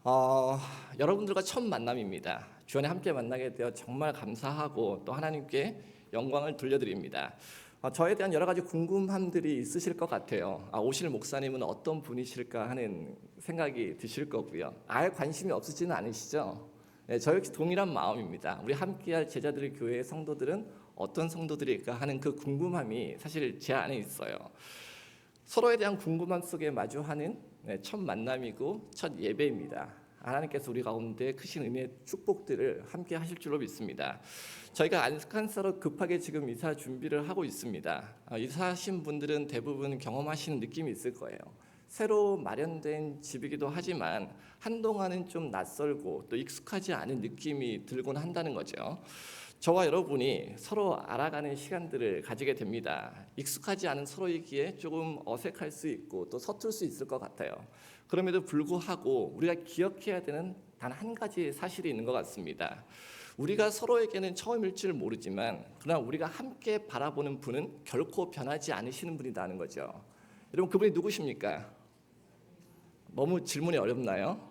어, 여러분들과 첫 만남입니다. 주안에 함께 만나게 되어 정말 감사하고 또 하나님께 영광을 돌려드립니다. 저에 대한 여러 가지 궁금함들이 있으실 것 같아요. 오실 목사님은 어떤 분이실까 하는 생각이 드실 거고요. 아예 관심이 없으지는 않으시죠? 네, 저 역시 동일한 마음입니다. 우리 함께할 제자들의 교회의 성도들은 어떤 성도들일까 하는 그 궁금함이 사실 제 안에 있어요. 서로에 대한 궁금함 속에 마주하는 첫 만남이고 첫 예배입니다. 하나님께서 우리 가운데 크신 은혜의 축복들을 함께 하실 줄로 믿습니다. 저희가 안칸사로 급하게 지금 이사 준비를 하고 있습니다. 이사하신 분들은 대부분 경험하시는 느낌이 있을 거예요. 새로 마련된 집이기도 하지만 한동안은 좀 낯설고 또 익숙하지 않은 느낌이 들곤 한다는 거죠. 저와 여러분이 서로 알아가는 시간들을 가지게 됩니다. 익숙하지 않은 서로이기에 조금 어색할 수 있고 또 서툴 수 있을 것 같아요. 그럼에도 불구하고 우리가 기억해야 되는 단 한 가지 사실이 있는 것 같습니다. 우리가 서로에게는 처음일 줄 모르지만 그러나 우리가 함께 바라보는 분은 결코 변하지 않으시는 분이라는 거죠. 여러분, 그분이 누구십니까? 너무 질문이 어렵나요?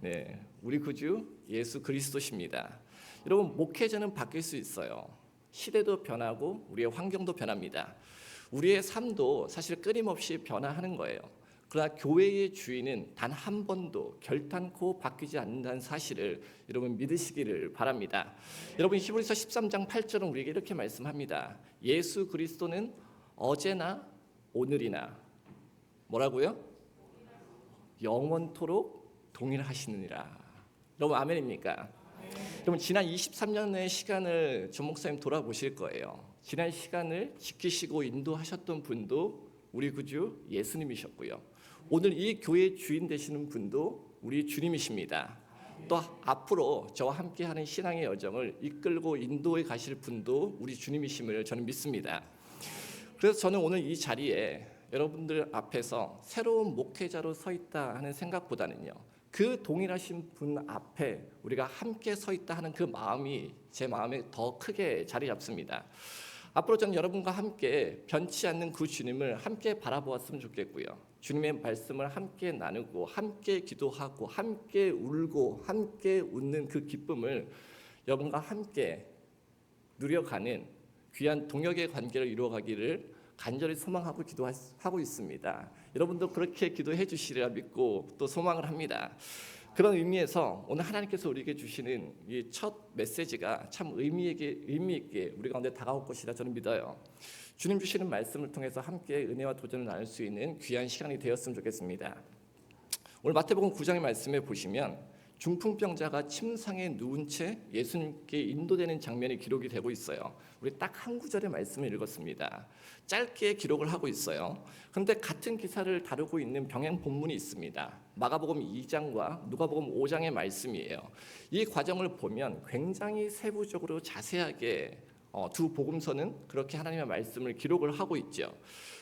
네, 우리 구주 예수 그리스도십니다. 여러분, 목회자는 바뀔 수 있어요. 시대도 변하고 우리의 환경도 변합니다. 우리의 삶도 사실 끊임없이 변화하는 거예요. 그러나 교회의 주인은 단 한 번도 결탄코 바뀌지 않는다는 사실을 여러분 믿으시기를 바랍니다. 여러분, 히브리서 13장 8절은 우리에게 이렇게 말씀합니다. 예수 그리스도는 어제나 오늘이나 뭐라고요? 영원토록 동일하시느니라. 여러분, 아멘입니까? 여러분, 지난 23년의 시간을 전 목사님 돌아보실 거예요. 지난 시간을 지키시고 인도하셨던 분도 우리 구주 예수님이셨고요. 오늘 이 교회의 주인 되시는 분도 우리 주님이십니다. 또 앞으로 저와 함께하는 신앙의 여정을 이끌고 인도해 가실 분도 우리 주님이심을 저는 믿습니다. 그래서 저는 오늘 이 자리에 여러분들 앞에서 새로운 목회자로 서 있다 하는 생각보다는요, 그 동일하신 분 앞에 우리가 함께 서 있다 하는 그 마음이 제 마음에 더 크게 자리 잡습니다. 앞으로 저는 여러분과 함께 변치 않는 그 주님을 함께 바라보았으면 좋겠고요. 주님의 말씀을 함께 나누고 함께 기도하고 함께 울고 함께 웃는 그 기쁨을 여러분과 함께 누려가는 귀한 동역의 관계를 이루어가기를 간절히 소망하고 기도하고 있습니다. 여러분도 그렇게 기도해 주시리라 믿고 또 소망을 합니다. 그런 의미에서 오늘 하나님께서 우리에게 주시는 이 첫 메시지가 참 의미 있게 우리 가운데 다가올 것이라 저는 믿어요. 주님 주시는 말씀을 통해서 함께 은혜와 도전을 나눌 수 있는 귀한 시간이 되었으면 좋겠습니다. 오늘 마태복음 9장의 말씀에 보시면 중풍병자가 침상에 누운 채 예수님께 인도되는 장면이 기록이 되고 있어요. 우리 딱 한 구절의 말씀을 읽었습니다. 짧게 기록을 하고 있어요. 그런데 같은 기사를 다루고 있는 병행 본문이 있습니다. 마가복음 2장과 누가복음 5장의 말씀이에요. 이 과정을 보면 굉장히 세부적으로 자세하게 두 복음서는 그렇게 하나님의 말씀을 기록을 하고 있죠.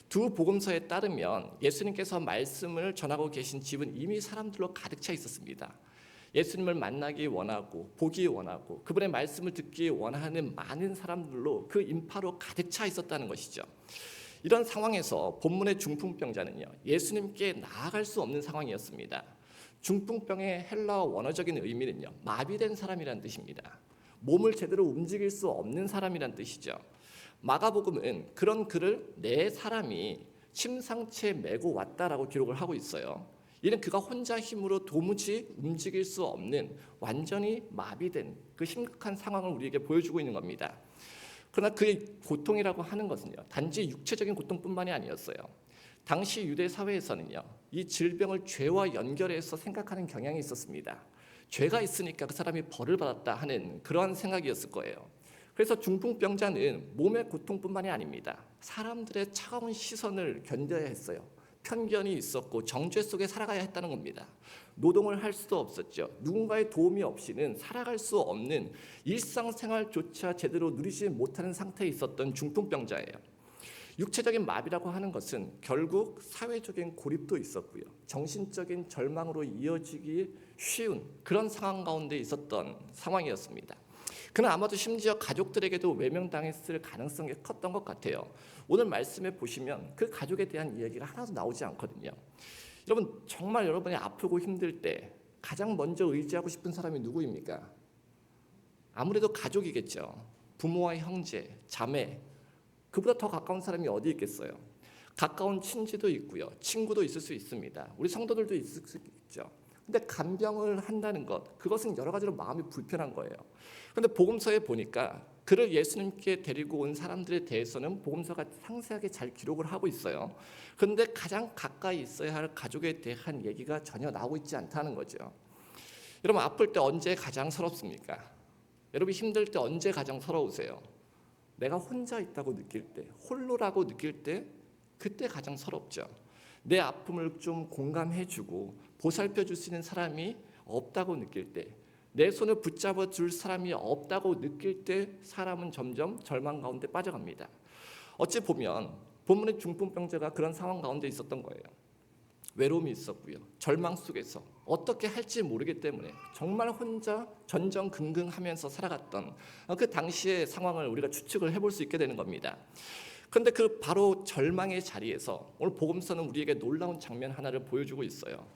두 복음서에 따르면 예수님께서 말씀을 전하고 계신 집은 이미 사람들로 가득 차 있었습니다. 예수님을 만나기 원하고 보기 원하고 그분의 말씀을 듣기 원하는 많은 사람들로 그 인파로 가득 차 있었다는 것이죠. 이런 상황에서 본문의 중풍병자는요, 예수님께 나아갈 수 없는 상황이었습니다. 중풍병의 헬라어 원어적인 의미는요, 마비된 사람이라는 뜻입니다. 몸을 제대로 움직일 수 없는 사람이란 뜻이죠. 마가복음은 그런 그를 네 사람이 침상채 메고 왔다라고 기록을 하고 있어요. 이는 그가 혼자 힘으로 도무지 움직일 수 없는 완전히 마비된 그 심각한 상황을 우리에게 보여주고 있는 겁니다. 그러나 그의 고통이라고 하는 것은요, 단지 육체적인 고통뿐만이 아니었어요. 당시 유대 사회에서는요, 이 질병을 죄와 연결해서 생각하는 경향이 있었습니다. 죄가 있으니까 그 사람이 벌을 받았다 하는 그러한 생각이었을 거예요. 그래서 중풍병자는 몸의 고통뿐만이 아닙니다. 사람들의 차가운 시선을 견뎌야 했어요. 편견이 있었고 정죄 속에 살아가야 했다는 겁니다. 노동을 할 수도 없었죠. 누군가의 도움이 없이는 살아갈 수 없는 일상생활조차 제대로 누리지 못하는 상태에 있었던 중풍병자예요. 육체적인 마비라고 하는 것은 결국 사회적인 고립도 있었고요. 정신적인 절망으로 이어지기 쉬운 그런 상황 가운데 있었던 상황이었습니다. 그는 아마도 심지어 가족들에게도 외면당했을 가능성이 컸던 것 같아요. 오늘 말씀에 보시면 그 가족에 대한 이야기가 하나도 나오지 않거든요. 여러분, 정말 여러분이 아프고 힘들 때 가장 먼저 의지하고 싶은 사람이 누구입니까? 아무래도 가족이겠죠. 부모와 형제, 자매, 그보다 더 가까운 사람이 어디 있겠어요? 가까운 친지도 있고요. 친구도 있을 수 있습니다. 우리 성도들도 있을 수 있죠. 근데 간병을 한다는 것, 그것은 여러 가지로 마음이 불편한 거예요. 근데 복음서에 보니까 그를 예수님께 데리고 온 사람들에 대해서는 복음서가 상세하게 잘 기록을 하고 있어요. 그런데 가장 가까이 있어야 할 가족에 대한 얘기가 전혀 나오고 있지 않다는 거죠. 여러분, 아플 때 언제 가장 서럽습니까? 여러분, 힘들 때 언제 가장 서러우세요? 내가 혼자 있다고 느낄 때, 홀로라고 느낄 때, 그때 가장 서럽죠. 내 아픔을 좀 공감해주고 보살펴줄 수 있는 사람이 없다고 느낄 때, 내 손을 붙잡아 줄 사람이 없다고 느낄 때 사람은 점점 절망 가운데 빠져갑니다. 어찌 보면 본문의 중풍병자가 그런 상황 가운데 있었던 거예요. 외로움이 있었고요. 절망 속에서 어떻게 할지 모르기 때문에 정말 혼자 전전긍긍하면서 살아갔던 그 당시의 상황을 우리가 추측을 해볼 수 있게 되는 겁니다. 그런데 그 바로 절망의 자리에서 오늘 복음서는 우리에게 놀라운 장면 하나를 보여주고 있어요.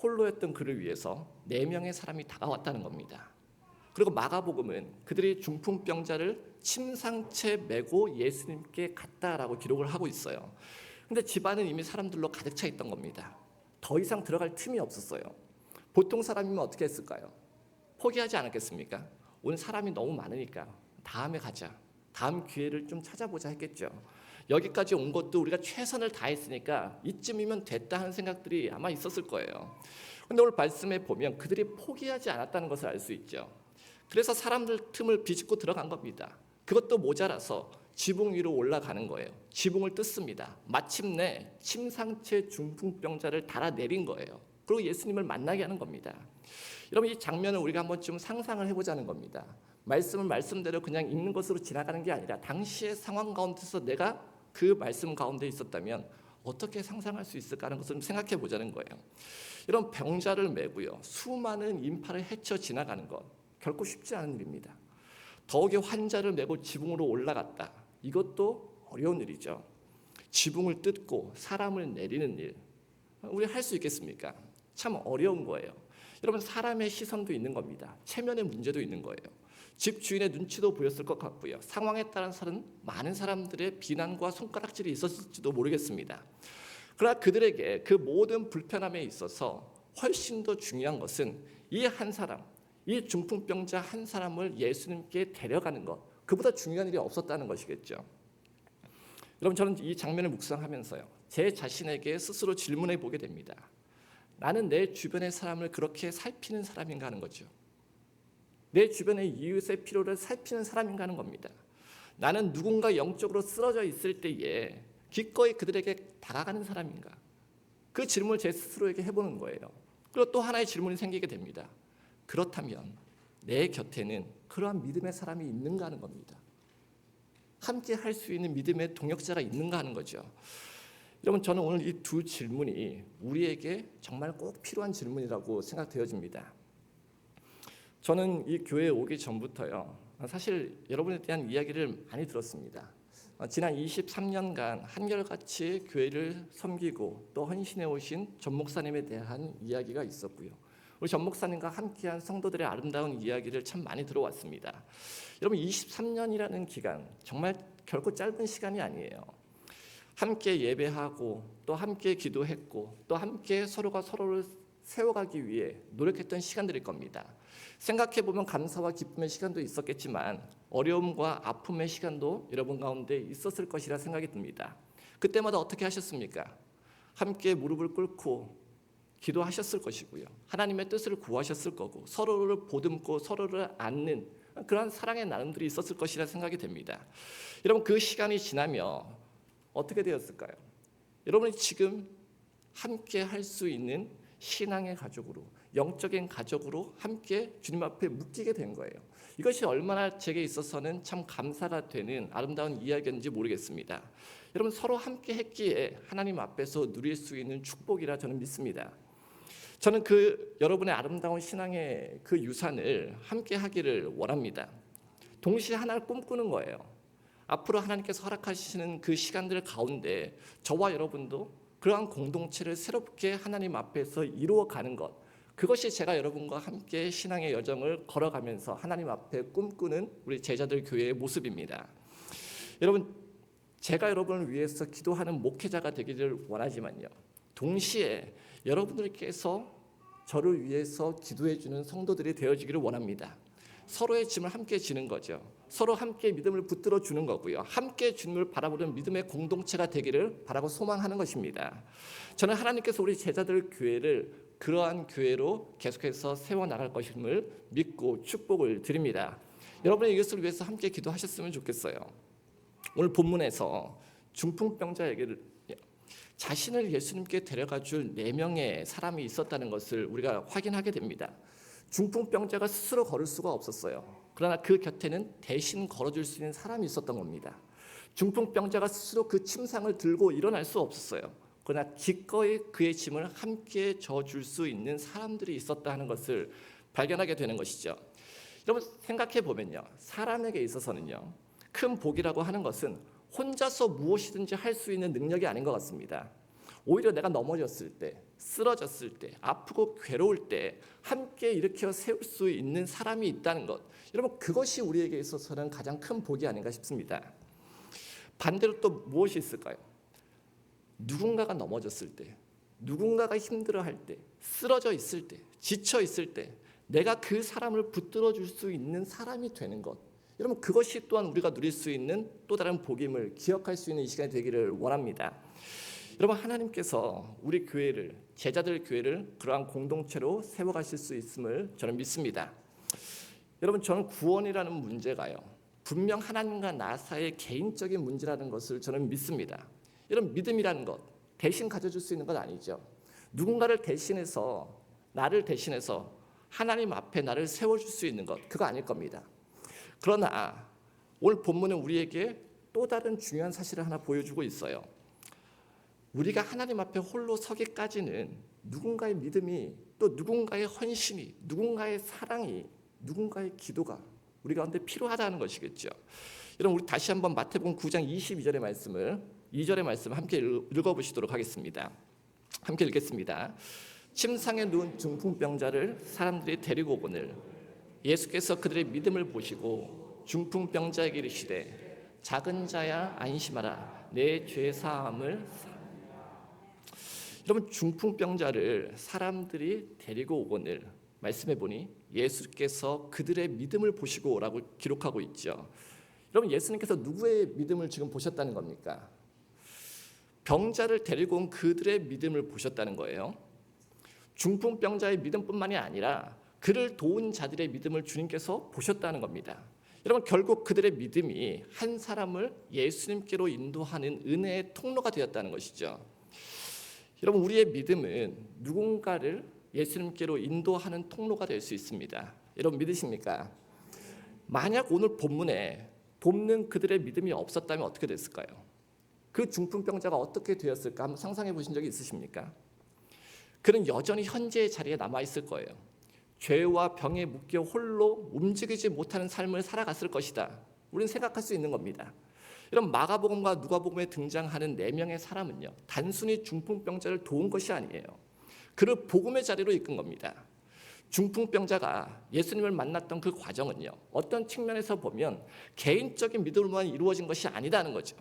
홀로였던 그를 위해서 4명의 사람이 다가왔다는 겁니다. 그리고 마가복음은 그들이 중풍병자를 침상채 메고 예수님께 갔다라고 기록을 하고 있어요. 근데 집안은 이미 사람들로 가득 차 있던 겁니다. 더 이상 들어갈 틈이 없었어요. 보통 사람이면 어떻게 했을까요? 포기하지 않았겠습니까? 오늘 사람이 너무 많으니까 다음에 가자. 다음 기회를 좀 찾아보자 했겠죠. 여기까지 온 것도 우리가 최선을 다했으니까 이쯤이면 됐다 하는 생각들이 아마 있었을 거예요. 그런데 오늘 말씀에 보면 그들이 포기하지 않았다는 것을 알 수 있죠. 그래서 사람들 틈을 비집고 들어간 겁니다. 그것도 모자라서 지붕 위로 올라가는 거예요. 지붕을 뜯습니다. 마침내 침상채 중풍병자를 달아내린 거예요. 그리고 예수님을 만나게 하는 겁니다. 여러분, 이 장면을 우리가 한번 좀 상상을 해보자는 겁니다. 말씀은 말씀대로 그냥 읽는 것으로 지나가는 게 아니라 당시의 상황 가운데서 내가 그 말씀 가운데 있었다면 어떻게 상상할 수 있을까 하는 것을 좀 생각해 보자는 거예요. 이런 병자를 메고요, 수많은 인파를 헤쳐 지나가는 것 결코 쉽지 않은 일입니다. 더욱이 환자를 메고 지붕으로 올라갔다. 이것도 어려운 일이죠. 지붕을 뜯고 사람을 내리는 일, 우리 할 수 있겠습니까? 참 어려운 거예요. 여러분, 사람의 시선도 있는 겁니다. 체면의 문제도 있는 거예요. 집 주인의 눈치도 보였을 것 같고요. 상황에 따라서는 많은 사람들의 비난과 손가락질이 있었을지도 모르겠습니다. 그러나 그들에게 그 모든 불편함에 있어서 훨씬 더 중요한 것은 이 한 사람, 이 중풍병자 한 사람을 예수님께 데려가는 것, 그보다 중요한 일이 없었다는 것이겠죠. 여러분, 저는 이 장면을 묵상하면서요, 제 자신에게 스스로 질문해 보게 됩니다. 나는 내 주변의 사람을 그렇게 살피는 사람인가 하는 거죠. 내 주변의 이웃의 필요를 살피는 사람인가 하는 겁니다. 나는 누군가 영적으로 쓰러져 있을 때에 기꺼이 그들에게 다가가는 사람인가? 그 질문을 제 스스로에게 해보는 거예요. 그리고 또 하나의 질문이 생기게 됩니다. 그렇다면 내 곁에는 그러한 믿음의 사람이 있는가 하는 겁니다. 함께 할 수 있는 믿음의 동역자가 있는가 하는 거죠. 여러분, 저는 오늘 이 두 질문이 우리에게 정말 꼭 필요한 질문이라고 생각되어집니다. 저는 이 교회에 오기 전부터요, 사실 여러분에 대한 이야기를 많이 들었습니다. 지난 23년간 한결같이 교회를 섬기고 또 헌신해 오신 전 목사님에 대한 이야기가 있었고요. 우리 전 목사님과 함께한 성도들의 아름다운 이야기를 참 많이 들어왔습니다. 여러분, 23년이라는 기간 정말 결코 짧은 시간이 아니에요. 함께 예배하고 또 함께 기도했고 또 함께 서로가 서로를 세워가기 위해 노력했던 시간들일 겁니다. 생각해보면 감사와 기쁨의 시간도 있었겠지만 어려움과 아픔의 시간도 여러분 가운데 있었을 것이라 생각이 듭니다. 그때마다 어떻게 하셨습니까? 함께 무릎을 꿇고 기도하셨을 것이고요. 하나님의 뜻을 구하셨을 거고 서로를 보듬고 서로를 안는 그런 사랑의 나눔들이 있었을 것이라 생각이 됩니다. 여러분, 그 시간이 지나며 어떻게 되었을까요? 여러분이 지금 함께 할 수 있는 신앙의 가족으로, 영적인 가족으로 함께 주님 앞에 묶이게 된 거예요. 이것이 얼마나 제게 있어서는 참 감사가 되는 아름다운 이야기인지 모르겠습니다. 여러분, 서로 함께 했기에 하나님 앞에서 누릴 수 있는 축복이라 저는 믿습니다. 저는 그 여러분의 아름다운 신앙의 그 유산을 함께 하기를 원합니다. 동시에 하나를 꿈꾸는 거예요. 앞으로 하나님께서 허락하시는 그 시간들 가운데 저와 여러분도 그러한 공동체를 새롭게 하나님 앞에서 이루어가는 것, 그것이 제가 여러분과 함께 신앙의 여정을 걸어가면서 하나님 앞에 꿈꾸는 우리 제자들 교회의 모습입니다. 여러분, 제가 여러분을 위해서 기도하는 목회자가 되기를 원하지만요, 동시에 여러분들께서 저를 위해서 기도해 주는 성도들이 되어지기를 원합니다. 서로의 짐을 함께 지는 거죠. 서로 함께 믿음을 붙들어 주는 거고요. 함께 주님을 바라보는 믿음의 공동체가 되기를 바라고 소망하는 것입니다. 저는 하나님께서 우리 제자들 교회를 그러한 교회로 계속해서 세워나갈 것임을 믿고 축복을 드립니다. 여러분의 이것을 위해서 함께 기도하셨으면 좋겠어요. 오늘 본문에서 중풍병자에게 자신을 예수님께 데려가 줄 4명의 사람이 있었다는 것을 우리가 확인하게 됩니다. 중풍병자가 스스로 걸을 수가 없었어요. 그러나 그 곁에는 대신 걸어줄 수 있는 사람이 있었던 겁니다. 중풍병자가 스스로 그 침상을 들고 일어날 수 없었어요. 그러나 기꺼이 그의 짐을 함께 져줄 수 있는 사람들이 있었다 하는 것을 발견하게 되는 것이죠. 여러분, 생각해 보면요, 사람에게 있어서는요, 큰 복이라고 하는 것은 혼자서 무엇이든지 할 수 있는 능력이 아닌 것 같습니다. 오히려 내가 넘어졌을 때, 쓰러졌을 때, 아프고 괴로울 때 함께 일으켜 세울 수 있는 사람이 있다는 것, 여러분, 그것이 우리에게 있어서는 가장 큰 복이 아닌가 싶습니다. 반대로 또 무엇이 있을까요? 누군가가 넘어졌을 때, 누군가가 힘들어할 때, 쓰러져 있을 때, 지쳐 있을 때 내가 그 사람을 붙들어 줄 수 있는 사람이 되는 것, 여러분, 그것이 또한 우리가 누릴 수 있는 또 다른 복임을 기억할 수 있는 이 시간이 되기를 원합니다. 여러분, 하나님께서 우리 교회를, 제자들 교회를 그러한 공동체로 세워가실 수 있음을 저는 믿습니다. 여러분, 저는 구원이라는 문제가요, 분명 하나님과 나 사이의 개인적인 문제라는 것을 저는 믿습니다. 여러분, 믿음이라는 것 대신 가져줄 수 있는 것 아니죠. 누군가를 대신해서, 나를 대신해서 하나님 앞에 나를 세워줄 수 있는 것, 그거 아닐 겁니다. 그러나 오늘 본문은 우리에게 또 다른 중요한 사실을 하나 보여주고 있어요. 우리가 하나님 앞에 홀로 서기까지는 누군가의 믿음이, 또 누군가의 헌신이, 누군가의 사랑이, 누군가의 기도가 우리 가운데 필요하다는 것이겠죠. 여러분, 우리 다시 한번 마태복음 9장 22절의 말씀을, 2절의 말씀 함께 읽어보시도록 하겠습니다. 함께 읽겠습니다. 침상에 누운 중풍병자를 사람들이 데리고 오거늘 예수께서 그들의 믿음을 보시고 중풍병자에게 이르시되 작은 자야 안심하라, 내 죄 사함을. 여러분, 중풍병자를 사람들이 데리고 오거늘 말씀해 보니 예수께서 그들의 믿음을 보시고라고 기록하고 있죠. 여러분, 예수님께서 누구의 믿음을 지금 보셨다는 겁니까? 병자를 데리고 온 그들의 믿음을 보셨다는 거예요. 중풍병자의 믿음뿐만이 아니라 그를 도운 자들의 믿음을 주님께서 보셨다는 겁니다. 여러분, 결국 그들의 믿음이 한 사람을 예수님께로 인도하는 은혜의 통로가 되었다는 것이죠. 여러분, 우리의 믿음은 누군가를 예수님께로 인도하는 통로가 될 수 있습니다. 여러분, 믿으십니까? 만약 오늘 본문에 돕는 그들의 믿음이 없었다면 어떻게 됐을까요? 그 중풍병자가 어떻게 되었을까 한번 상상해 보신 적이 있으십니까? 그는 여전히 현재의 자리에 남아있을 거예요. 죄와 병에 묶여 홀로 움직이지 못하는 삶을 살아갔을 것이다. 우리는 생각할 수 있는 겁니다. 이런 마가복음과 누가복음에 등장하는 4명의 사람은요, 단순히 중풍병자를 도운 것이 아니에요. 그를 복음의 자리로 이끈 겁니다. 중풍병자가 예수님을 만났던 그 과정은요, 어떤 측면에서 보면 개인적인 믿음으로만 이루어진 것이 아니다는 거죠.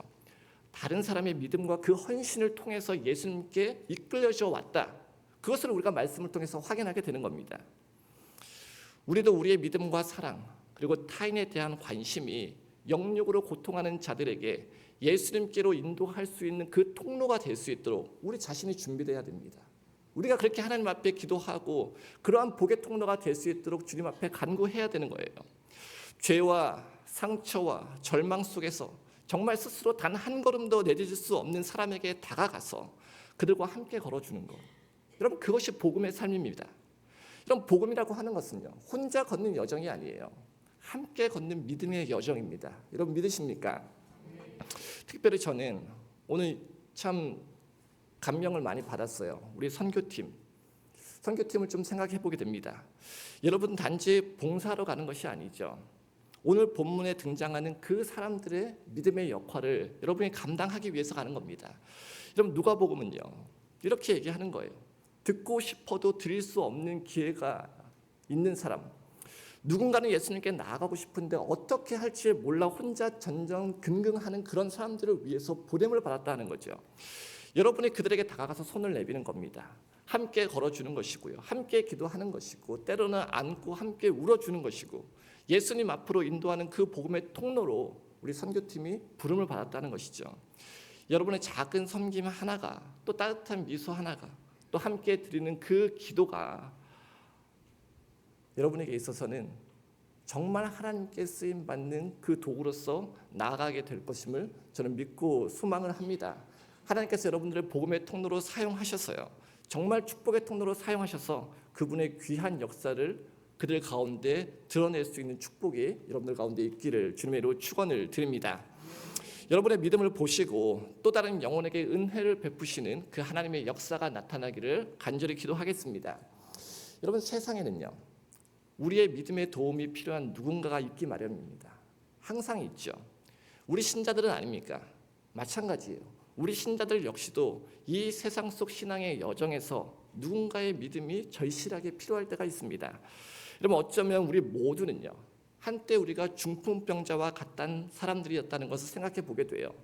다른 사람의 믿음과 그 헌신을 통해서 예수님께 이끌려져 왔다. 그것을 우리가 말씀을 통해서 확인하게 되는 겁니다. 우리도 우리의 믿음과 사랑, 그리고 타인에 대한 관심이 영육으로 고통하는 자들에게 예수님께로 인도할 수 있는 그 통로가 될 수 있도록 우리 자신이 준비되어야 됩니다. 우리가 그렇게 하나님 앞에 기도하고 그러한 복의 통로가 될 수 있도록 주님 앞에 간구해야 되는 거예요. 죄와 상처와 절망 속에서 정말 스스로 단 한 걸음도 내딛을 수 없는 사람에게 다가가서 그들과 함께 걸어주는 것, 여러분, 그것이 복음의 삶입니다. 이런 복음이라고 하는 것은요, 혼자 걷는 여정이 아니에요. 함께 걷는 믿음의 여정입니다. 여러분, 믿으십니까? 특별히 저는 오늘 참 감명을 많이 받았어요. 우리 선교팀을 좀 생각해 보게 됩니다. 여러분, 단지 봉사하러 가는 것이 아니죠. 오늘 본문에 등장하는 그 사람들의 믿음의 역할을 여러분이 감당하기 위해서 가는 겁니다. 여러분, 누가복음은요, 이렇게 얘기하는 거예요. 듣고 싶어도 드릴 수 없는 기회가 있는 사람, 누군가는 예수님께 나아가고 싶은데 어떻게 할지 몰라 혼자 전전긍긍하는 그런 사람들을 위해서 보냄을 받았다는 거죠. 여러분이 그들에게 다가가서 손을 내미는 겁니다. 함께 걸어주는 것이고요, 함께 기도하는 것이고, 때로는 안고 함께 울어주는 것이고, 예수님 앞으로 인도하는 그 복음의 통로로 우리 선교팀이 부름을 받았다는 것이죠. 여러분의 작은 섬김 하나가, 또 따뜻한 미소 하나가, 또 함께 드리는 그 기도가 여러분에게 있어서는 정말 하나님께 쓰임받는 그 도구로서 나아가게 될 것임을 저는 믿고 소망을 합니다. 하나님께서 여러분들의 복음의 통로로 사용하셔서요, 정말 축복의 통로로 사용하셔서 그분의 귀한 역사를 그들 가운데 드러낼 수 있는 축복이 여러분들 가운데 있기를 주님의 이름으로 축원을 드립니다. 여러분의 믿음을 보시고 또 다른 영혼에게 은혜를 베푸시는 그 하나님의 역사가 나타나기를 간절히 기도하겠습니다. 여러분, 세상에는요, 우리의 믿음의 도움이 필요한 누군가가 있기 마련입니다. 항상 있죠. 우리 신자들은 아닙니까? 마찬가지예요. 우리 신자들 역시도 이 세상 속 신앙의 여정에서 누군가의 믿음이 절실하게 필요할 때가 있습니다. 여러분, 어쩌면 우리 모두는요, 한때 우리가 중풍병자와 같은 사람들이었다는 것을 생각해 보게 돼요.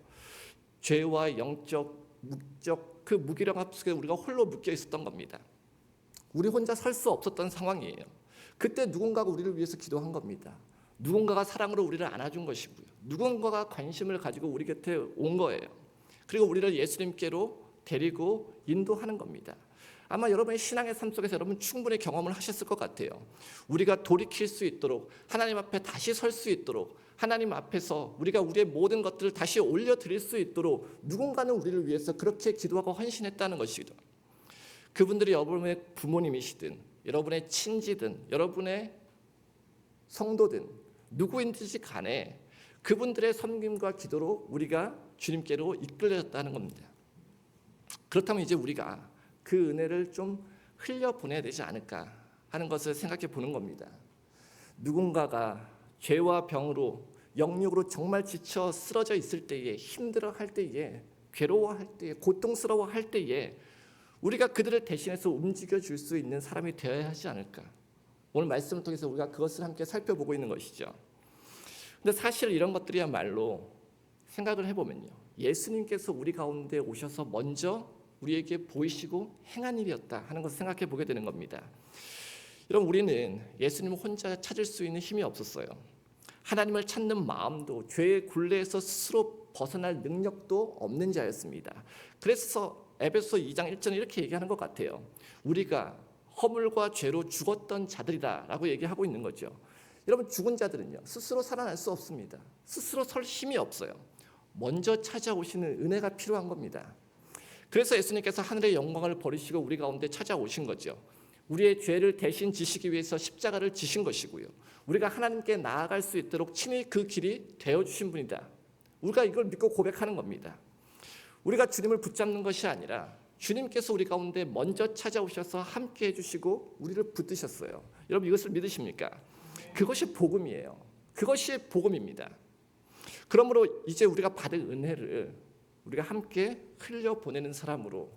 죄와 영적, 묵적, 그 무기력함 속에 우리가 홀로 묶여 있었던 겁니다. 우리 혼자 설 수 없었던 상황이에요. 그때 누군가가 우리를 위해서 기도한 겁니다. 누군가가 사랑으로 우리를 안아준 것이고요, 누군가가 관심을 가지고 우리 곁에 온 거예요. 그리고 우리를 예수님께로 데리고 인도하는 겁니다. 아마 여러분의 신앙의 삶 속에서 여러분 충분히 경험을 하셨을 것 같아요. 우리가 돌이킬 수 있도록, 하나님 앞에 다시 설 수 있도록, 하나님 앞에서 우리가 우리의 모든 것들을 다시 올려드릴 수 있도록 누군가는 우리를 위해서 그렇게 기도하고 헌신했다는 것이죠. 그분들이 여러분의 부모님이시든, 여러분의 친지든, 여러분의 성도든 누구인지 간에 그분들의 섬김과 기도로 우리가 주님께로 이끌려졌다는 겁니다. 그렇다면 이제 우리가 그 은혜를 좀 흘려보내야 되지 않을까 하는 것을 생각해 보는 겁니다. 누군가가 죄와 병으로, 영육으로 정말 지쳐 쓰러져 있을 때에, 힘들어할 때에, 괴로워할 때에, 고통스러워할 때에 우리가 그들을 대신해서 움직여 줄 수 있는 사람이 되어야 하지 않을까. 오늘 말씀을 통해서 우리가 그것을 함께 살펴보고 있는 것이죠. 근데 사실 이런 것들이야말로 생각을 해보면요, 예수님께서 우리 가운데 오셔서 먼저 우리에게 보이시고 행한 일이었다 하는 것을 생각해 보게 되는 겁니다. 여러분, 우리는 예수님을 혼자 찾을 수 있는 힘이 없었어요. 하나님을 찾는 마음도, 죄의 굴레에서 스스로 벗어날 능력도 없는 자였습니다. 그래서 에베소 2장 1절에 이렇게 얘기하는 것 같아요. 우리가 허물과 죄로 죽었던 자들이다라고 얘기하고 있는 거죠. 여러분, 죽은 자들은요, 스스로 살아날 수 없습니다. 스스로 설 힘이 없어요. 먼저 찾아오시는 은혜가 필요한 겁니다. 그래서 예수님께서 하늘의 영광을 버리시고 우리 가운데 찾아오신 거죠. 우리의 죄를 대신 지시기 위해서 십자가를 지신 것이고요, 우리가 하나님께 나아갈 수 있도록 친히 그 길이 되어주신 분이다. 우리가 이걸 믿고 고백하는 겁니다. 우리가 주님을 붙잡는 것이 아니라 주님께서 우리 가운데 먼저 찾아오셔서 함께 해주시고 우리를 붙드셨어요. 여러분, 이것을 믿으십니까? 그것이 복음이에요. 그것이 복음입니다. 그러므로 이제 우리가 받은 은혜를 우리가 함께 흘려보내는 사람으로,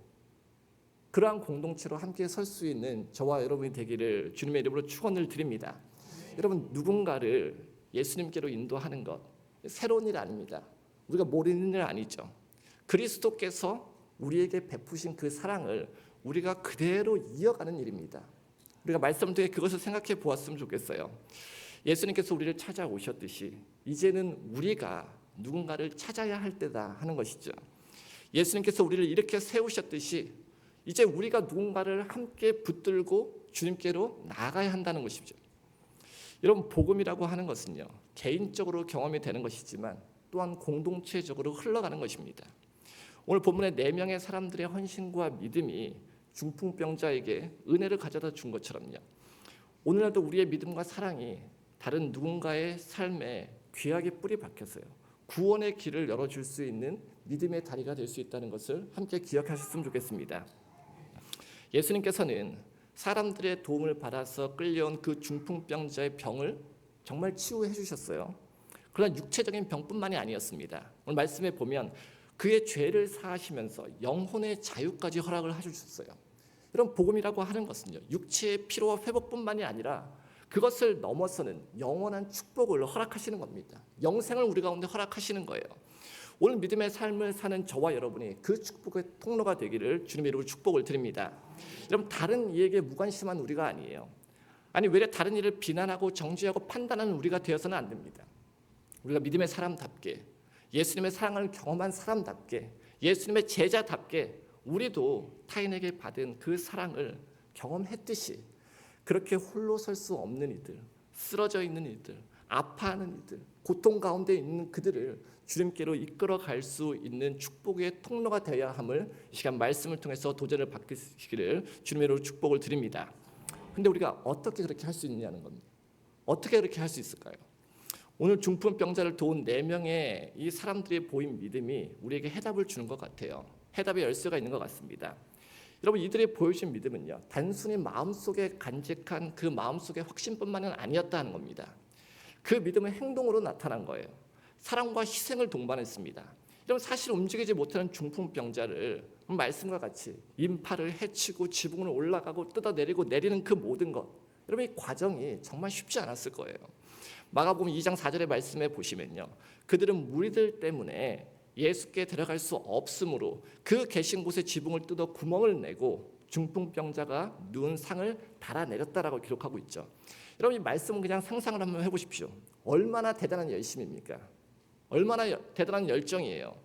그러한 공동체로 함께 설 수 있는 저와 여러분이 되기를 주님의 이름으로 축원을 드립니다. 여러분, 누군가를 예수님께로 인도하는 것 새로운 일 아닙니다. 우리가 모르는 일 아니죠. 그리스도께서 우리에게 베푸신 그 사랑을 우리가 그대로 이어가는 일입니다. 우리가 말씀 통해 그것을 생각해 보았으면 좋겠어요. 예수님께서 우리를 찾아오셨듯이 이제는 우리가 누군가를 찾아야 할 때다 하는 것이죠. 예수님께서 우리를 이렇게 세우셨듯이 이제 우리가 누군가를 함께 붙들고 주님께로 나아가야 한다는 것이죠. 여러분, 복음이라고 하는 것은요, 개인적으로 경험이 되는 것이지만 또한 공동체적으로 흘러가는 것입니다. 오늘 본문의 4명의 사람들의 헌신과 믿음이 중풍병자에게 은혜를 가져다 준 것처럼요, 오늘날도 우리의 믿음과 사랑이 다른 누군가의 삶에 귀하게 뿌리 박혀서요, 구원의 길을 열어줄 수 있는 믿음의 다리가 될 수 있다는 것을 함께 기억하셨으면 좋겠습니다. 예수님께서는 사람들의 도움을 받아서 끌려온 그 중풍병자의 병을 정말 치유해 주셨어요. 그러나 육체적인 병뿐만이 아니었습니다. 오늘 말씀에 보면 그의 죄를 사하시면서 영혼의 자유까지 허락을 해주셨어요. 이런 복음이라고 하는 것은요, 육체의 피로와 회복뿐만이 아니라 그것을 넘어서는 영원한 축복을 허락하시는 겁니다. 영생을 우리 가운데 허락하시는 거예요. 오늘 믿음의 삶을 사는 저와 여러분이 그 축복의 통로가 되기를 주님의 이름으로 축복을 드립니다. 여러분, 다른 이에게 무관심한 우리가 아니에요. 아니, 왜 다른 일을 비난하고 정죄하고 판단하는 우리가 되어서는 안 됩니다. 우리가 믿음의 사람답게, 예수님의 사랑을 경험한 사람답게, 예수님의 제자답게 우리도 타인에게 받은 그 사랑을 경험했듯이 그렇게 홀로 설 수 없는 이들, 쓰러져 있는 이들, 아파하는 이들, 고통 가운데 있는 그들을 주님께로 이끌어 갈 수 있는 축복의 통로가 되어야 함을 이 시간 말씀을 통해서 도전을 받으시기를 주님으로 축복을 드립니다. 근데 우리가 어떻게 그렇게 할 수 있느냐는 겁니다. 어떻게 그렇게 할 수 있을까요? 오늘 중풍병자를 도운 4명의 이 사람들이 보인 믿음이 우리에게 해답을 주는 것 같아요. 해답의 열쇠가 있는 것 같습니다. 여러분, 이들이 보여준 믿음은요, 단순히 마음속에 간직한 그 마음속의 확신뿐만은 아니었다는 겁니다. 그 믿음은 행동으로 나타난 거예요. 사랑과 희생을 동반했습니다. 여러분, 사실 움직이지 못하는 중풍병자를 말씀과 같이 인파를 해치고 지붕을 올라가고 뜯어내리고 내리는 그 모든 것, 여러분, 이 과정이 정말 쉽지 않았을 거예요. 마가복음 2장 4절의 말씀에 보시면요, 그들은 무리들 때문에 예수께 들어갈 수 없으므로 그 계신 곳에 지붕을 뜯어 구멍을 내고 중풍병자가 누운 상을 달아내렸다라고 기록하고 있죠. 여러분, 이 말씀은 그냥 상상을 한번 해보십시오. 얼마나 대단한 열심입니까? 얼마나 대단한 열정이에요.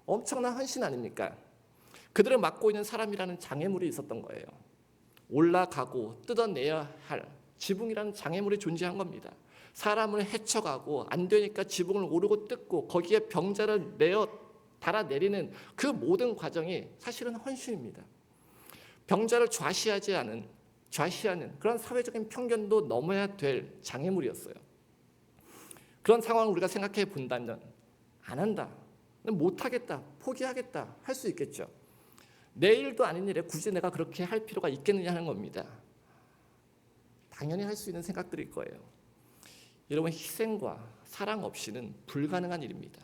엄청난 헌신 아닙니까? 그들을 맡고 있는 사람이라는 장애물이 있었던 거예요. 올라가고 뜯어내야 할 지붕이라는 장애물이 존재한 겁니다. 사람을 헤쳐가고 안 되니까 지붕을 오르고 뜯고 거기에 병자를 달아내리는 그 모든 과정이 사실은 헌신입니다. 병자를 좌시하는 그런 사회적인 편견도 넘어야 될 장애물이었어요. 그런 상황을 우리가 생각해 본다면 안 한다, 못하겠다, 포기하겠다 할 수 있겠죠. 내 일도 아닌 일에 굳이 내가 그렇게 할 필요가 있겠느냐 하는 겁니다. 당연히 할 수 있는 생각들일 거예요. 여러분, 희생과 사랑 없이는 불가능한 일입니다.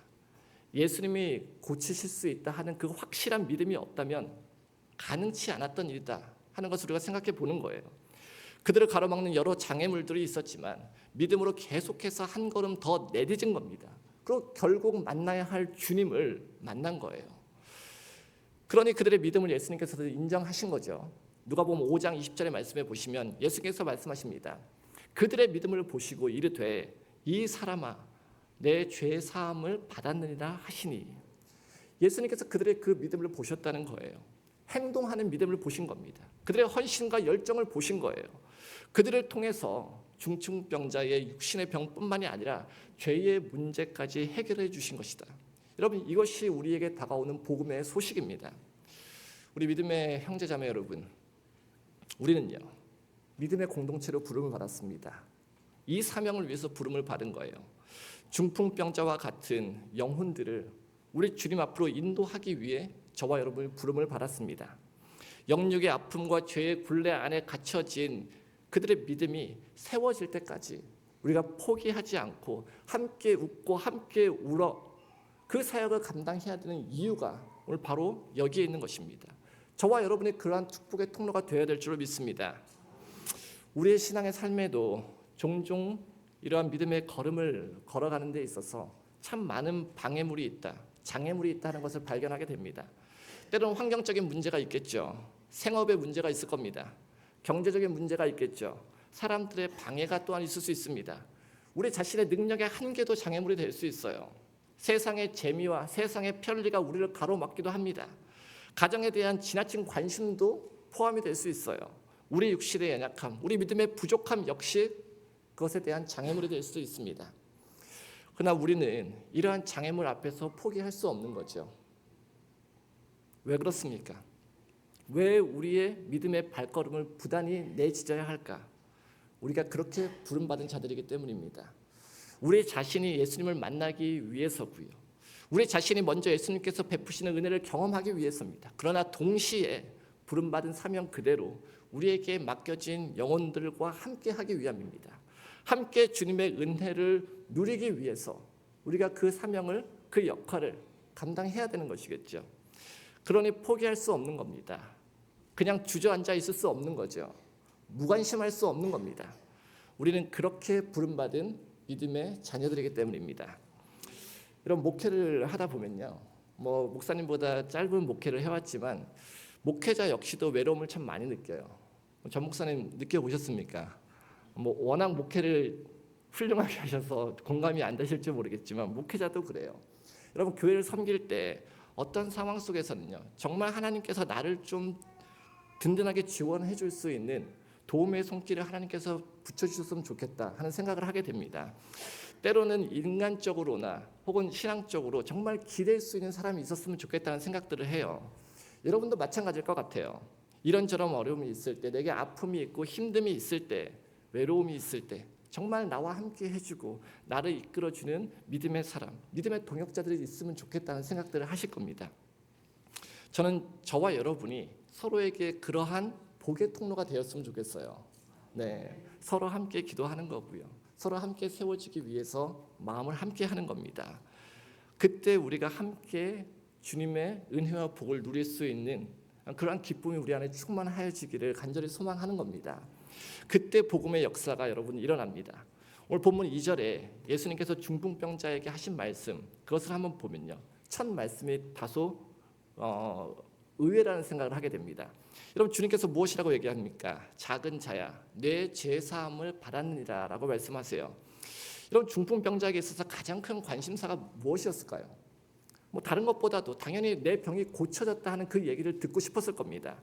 예수님이 고치실 수 있다 하는 그 확실한 믿음이 없다면 가능치 않았던 일이다 하는 것을 우리가 생각해 보는 거예요. 그들을 가로막는 여러 장애물들이 있었지만 믿음으로 계속해서 한 걸음 더 내딛은 겁니다. 그리고 결국 만나야 할 주님을 만난 거예요. 그러니 그들의 믿음을 예수님께서 인정하신 거죠. 누가복음 5장 20절의 말씀에 보시면 예수께서 말씀하십니다. 그들의 믿음을 보시고 이르되 이 사람아 내 죄 사함을 받았느니라 하시니, 예수님께서 그들의 그 믿음을 보셨다는 거예요. 행동하는 믿음을 보신 겁니다. 그들의 헌신과 열정을 보신 거예요. 그들을 통해서 중풍병자의 육신의 병뿐만이 아니라 죄의 문제까지 해결해 주신 것이다. 여러분, 이것이 우리에게 다가오는 복음의 소식입니다. 우리 믿음의 형제자매 여러분, 우리는요, 믿음의 공동체로 부름을 받았습니다. 이 사명을 위해서 부름을 받은 거예요. 중풍병자와 같은 영혼들을 우리 주님 앞으로 인도하기 위해 저와 여러분이 부름을 받았습니다. 영육의 아픔과 죄의 굴레 안에 갇혀진 그들의 믿음이 세워질 때까지 우리가 포기하지 않고 함께 웃고 함께 울어 그 사역을 감당해야 되는 이유가 오늘 바로 여기에 있는 것입니다. 저와 여러분이 그러한 축복의 통로가 되어야 될 줄을 믿습니다. 우리의 신앙의 삶에도 종종 이러한 믿음의 걸음을 걸어가는 데 있어서 참 많은 방해물이 있다, 장애물이 있다는 것을 발견하게 됩니다. 때로는 환경적인 문제가 있겠죠. 생업의 문제가 있을 겁니다. 경제적인 문제가 있겠죠. 사람들의 방해가 또한 있을 수 있습니다. 우리 자신의 능력의 한계도 장애물이 될 수 있어요. 세상의 재미와 세상의 편리가 우리를 가로막기도 합니다. 가정에 대한 지나친 관심도 포함이 될 수 있어요. 우리 육신의 연약함, 우리 믿음의 부족함 역시 그것에 대한 장애물이 될 수 있습니다. 그러나 우리는 이러한 장애물 앞에서 포기할 수 없는 거죠. 왜 그렇습니까? 왜 우리의 믿음의 발걸음을 부단히 내딛어야 할까? 우리가 그렇게 부름받은 자들이기 때문입니다. 우리 자신이 예수님을 만나기 위해서고요. 우리 자신이 먼저 예수님께서 베푸시는 은혜를 경험하기 위해서입니다. 그러나 동시에 부름받은 사명 그대로 우리에게 맡겨진 영혼들과 함께하기 위함입니다. 함께 주님의 은혜를 누리기 위해서 우리가 그 사명을, 그 역할을 감당해야 되는 것이겠죠. 그러니 포기할 수 없는 겁니다. 그냥 주저앉아 있을 수 없는 거죠. 무관심할 수 없는 겁니다. 우리는 그렇게 부름받은 믿음의 자녀들이기 때문입니다. 이런 목회를 하다 보면요, 목사님보다 짧은 목회를 해왔지만 목회자 역시도 외로움을 참 많이 느껴요. 전 목사님 느껴보셨습니까? 워낙 목회를 훌륭하게 하셔서 공감이 안 되실지 모르겠지만 목회자도 그래요. 여러분, 교회를 섬길 때 어떤 상황 속에서는요, 정말 하나님께서 나를 좀 든든하게 지원해 줄 수 있는 도움의 손길을 하나님께서 붙여주셨으면 좋겠다 하는 생각을 하게 됩니다. 때로는 인간적으로나 혹은 신앙적으로 정말 기댈 수 있는 사람이 있었으면 좋겠다는 생각들을 해요. 여러분도 마찬가지일 것 같아요. 이런저런 어려움이 있을 때, 내게 아픔이 있고 힘듦이 있을 때, 외로움이 있을 때 정말 나와 함께 해주고 나를 이끌어주는 믿음의 사람, 믿음의 동역자들이 있으면 좋겠다는 생각들을 하실 겁니다. 저는 저와 여러분이 서로에게 그러한 복의 통로가 되었으면 좋겠어요. 네, 서로 함께 기도하는 거고요. 서로 함께 세워지기 위해서 마음을 함께 하는 겁니다. 그때 우리가 함께 주님의 은혜와 복을 누릴 수 있는 그러한 기쁨이 우리 안에 충만하여지기를 간절히 소망하는 겁니다. 그때 복음의 역사가 여러분 일어납니다. 오늘 본문 2절에 예수님께서 중풍병자에게 하신 말씀, 그것을 한번 보면요, 첫 말씀이 다소 의외라는 생각을 하게 됩니다. 여러분, 주님께서 무엇이라고 얘기합니까? 작은 자야, 내 죄사함을 받았느니라 라고 말씀하세요. 여러분, 중풍병자에게 있어서 가장 큰 관심사가 무엇이었을까요? 다른 것보다도 당연히 내 병이 고쳐졌다 하는 그 얘기를 듣고 싶었을 겁니다.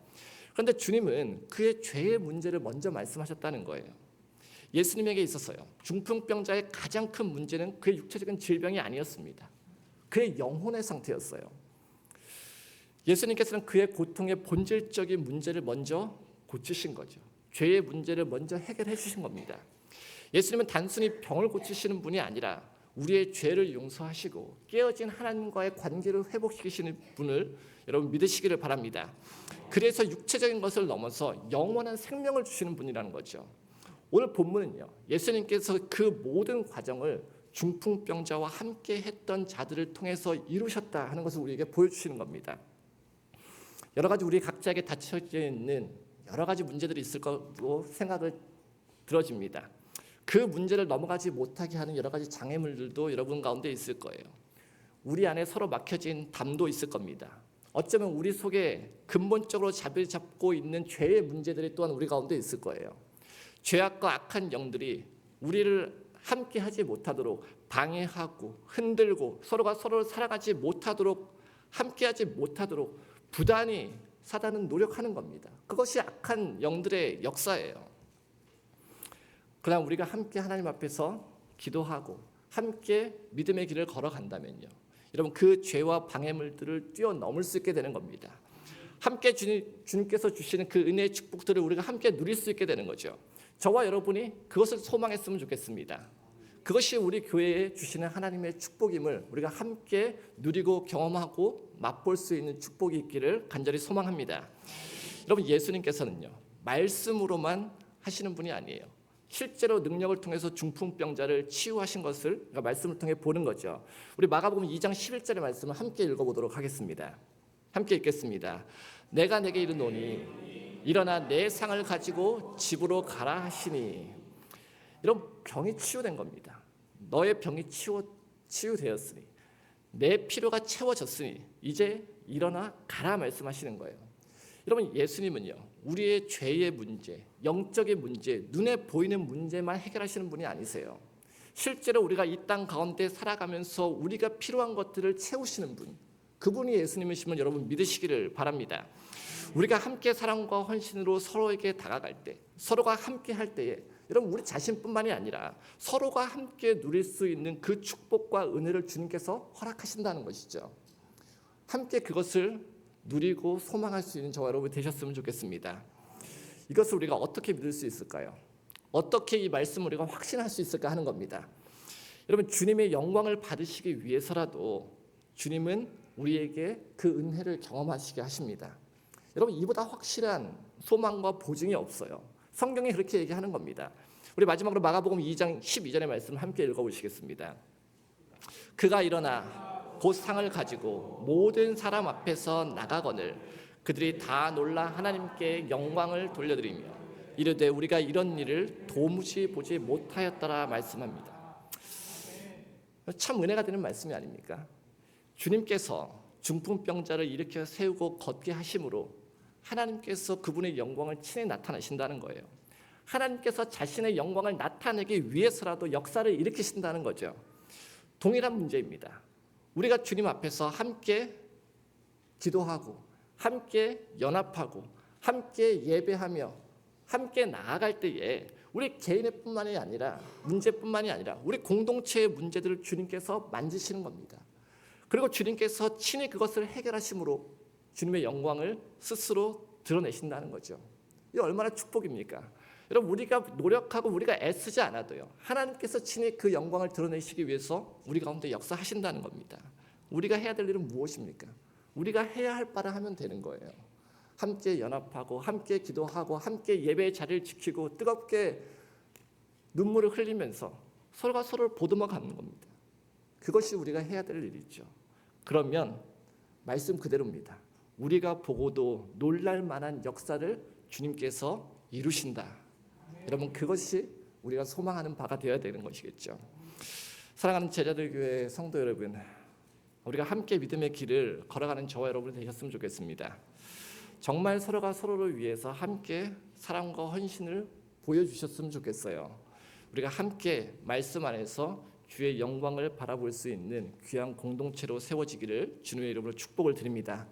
그런데 주님은 그의 죄의 문제를 먼저 말씀하셨다는 거예요. 예수님에게 있어서요, 중풍병자의 가장 큰 문제는 그의 육체적인 질병이 아니었습니다. 그의 영혼의 상태였어요. 예수님께서는 그의 고통의 본질적인 문제를 먼저 고치신 거죠. 죄의 문제를 먼저 해결해 주신 겁니다. 예수님은 단순히 병을 고치시는 분이 아니라 우리의 죄를 용서하시고 깨어진 하나님과의 관계를 회복시키시는 분을 여러분 믿으시기를 바랍니다. 그래서 육체적인 것을 넘어서 영원한 생명을 주시는 분이라는 거죠. 오늘 본문은요, 예수님께서 그 모든 과정을 중풍병자와 함께 했던 자들을 통해서 이루셨다 하는 것을 우리에게 보여주시는 겁니다. 여러 가지 우리 각자에게 닫혀져 있는 여러 가지 문제들이 있을 거로 생각을 들어집니다. 그 문제를 넘어가지 못하게 하는 여러 가지 장애물들도 여러분 가운데 있을 거예요. 우리 안에 서로 막혀진 담도 있을 겁니다. 어쩌면 우리 속에 근본적으로 자리를 잡고 있는 죄의 문제들이 또한 우리 가운데 있을 거예요. 죄악과 악한 영들이 우리를 함께 하지 못하도록 방해하고 흔들고 서로가 서로를 살아가지 못하도록 함께하지 못하도록 부단히 사단은 노력하는 겁니다. 그것이 악한 영들의 역사예요. 그러나 우리가 함께 하나님 앞에서 기도하고 함께 믿음의 길을 걸어간다면요, 여러분 그 죄와 방해물들을 뛰어넘을 수 있게 되는 겁니다. 함께 주님께서 주시는 그 은혜의 축복들을 우리가 함께 누릴 수 있게 되는 거죠. 저와 여러분이 그것을 소망했으면 좋겠습니다. 그것이 우리 교회에 주시는 하나님의 축복임을 우리가 함께 누리고 경험하고 맛볼 수 있는 축복이 있기를 간절히 소망합니다. 여러분, 예수님께서는요, 말씀으로만 하시는 분이 아니에요. 실제로 능력을 통해서 중풍병자를 치유하신 것을 우리가 말씀을 통해 보는 거죠. 우리 마가복음 2장 11절의 말씀을 함께 읽어보도록 하겠습니다. 함께 읽겠습니다. 내가 내게 이르노니 일어나 내 상을 가지고 집으로 가라 하시니. 이런 병이 치유된 겁니다. 너의 병이 치유되었으니 내 필요가 채워졌으니 이제 일어나 가라 말씀하시는 거예요. 여러분, 예수님은요, 우리의 죄의 문제, 영적인 문제, 눈에 보이는 문제만 해결하시는 분이 아니세요. 실제로 우리가 이 땅 가운데 살아가면서 우리가 필요한 것들을 채우시는 분, 그분이 예수님이시면 여러분 믿으시기를 바랍니다. 우리가 함께 사랑과 헌신으로 서로에게 다가갈 때, 서로가 함께 할 때에 여러분 우리 자신뿐만이 아니라 서로가 함께 누릴 수 있는 그 축복과 은혜를 주님께서 허락하신다는 것이죠. 함께 그것을 누리고 소망할 수 있는 저와 여러분 되셨으면 좋겠습니다. 이것을 우리가 어떻게 믿을 수 있을까요? 어떻게 이 말씀을 우리가 확신할 수 있을까 하는 겁니다. 여러분, 주님의 영광을 받으시기 위해서라도 주님은 우리에게 그 은혜를 경험하시게 하십니다. 여러분, 이보다 확실한 소망과 보증이 없어요. 성경이 그렇게 얘기하는 겁니다. 우리 마지막으로 마가복음 2장 12절의 말씀을 함께 읽어보시겠습니다. 그가 일어나 곧 상을 가지고 모든 사람 앞에서 나가거늘 그들이 다 놀라 하나님께 영광을 돌려드리며 이르되 우리가 이런 일을 도무지 보지 못하였더라 말씀합니다. 참 은혜가 되는 말씀이 아닙니까? 주님께서 중풍병자를 일으켜 세우고 걷게 하심으로 하나님께서 그분의 영광을 친히 나타내신다는 거예요. 하나님께서 자신의 영광을 나타내기 위해서라도 역사를 일으키신다는 거죠. 동일한 문제입니다. 우리가 주님 앞에서 함께 기도하고 함께 연합하고 함께 예배하며 함께 나아갈 때에 우리 개인의 뿐만이 아니라 문제뿐만이 아니라 우리 공동체의 문제들을 주님께서 만지시는 겁니다. 그리고 주님께서 친히 그것을 해결하심으로 주님의 영광을 스스로 드러내신다는 거죠. 이 얼마나 축복입니까? 여러분, 우리가 노력하고 우리가 애쓰지 않아도요, 하나님께서 친히 그 영광을 드러내시기 위해서 우리 가운데 역사하신다는 겁니다. 우리가 해야 될 일은 무엇입니까? 우리가 해야 할 바를 하면 되는 거예요. 함께 연합하고 함께 기도하고 함께 예배의 자리를 지키고 뜨겁게 눈물을 흘리면서 서로가 서로를 보듬어 가는 겁니다. 그것이 우리가 해야 될 일이죠. 그러면 말씀 그대로입니다. 우리가 보고도 놀랄 만한 역사를 주님께서 이루신다. 여러분, 그것이 우리가 소망하는 바가 되어야 되는 것이겠죠. 사랑하는 제자들 교회 성도 여러분, 우리가 함께 믿음의 길을 걸어가는 저와 여러분이 되셨으면 좋겠습니다. 정말 서로가 서로를 위해서 함께 사랑과 헌신을 보여주셨으면 좋겠어요. 우리가 함께 말씀 안에서 주의 영광을 바라볼 수 있는 귀한 공동체로 세워지기를 주님의 이름으로 축복을 드립니다.